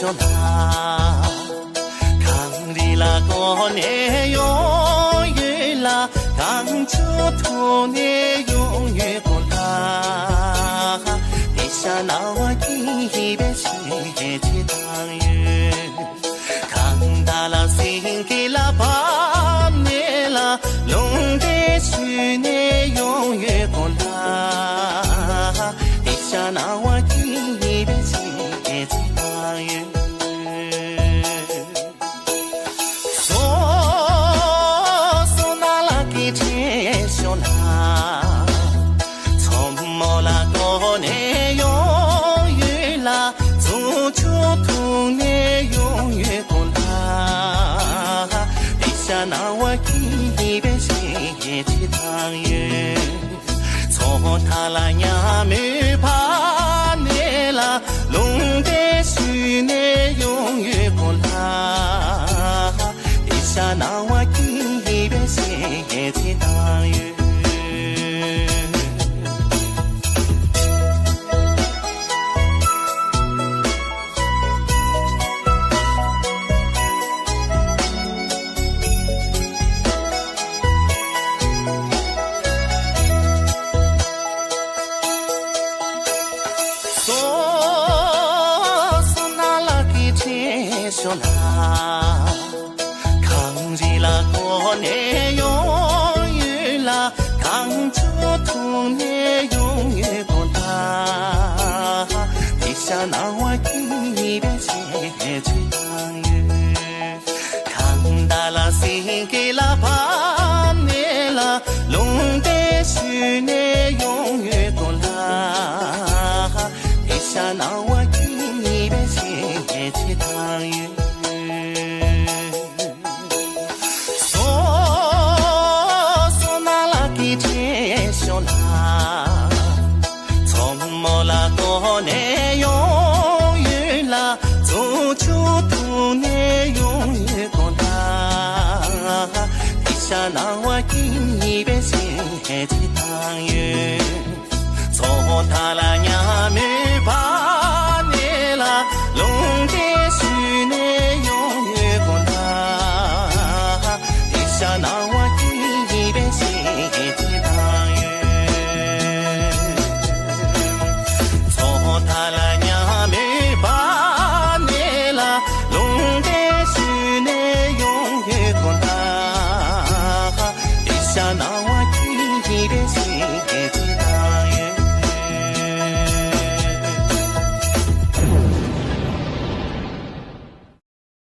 说啦，康里拉过年永远啦，康出土年永远过啦，地下那我一边写起当月，康达拉心给拉巴年啦，龙的去年永远过啦，地下那我一边写起当月。那我一边写起当月，从他那呀没怕你啦，龙的许你永远过啦，地下那我一边写起当月。说啦，康里拉过年永远啦，康出土年永远过啦，地下那我一边写起当月，康达拉心给拉巴年啦，龙的许年永远过啦，地下那我一边写起当月。过年永远啦，走出土年永远过啦，地下那我一边写起当月，从他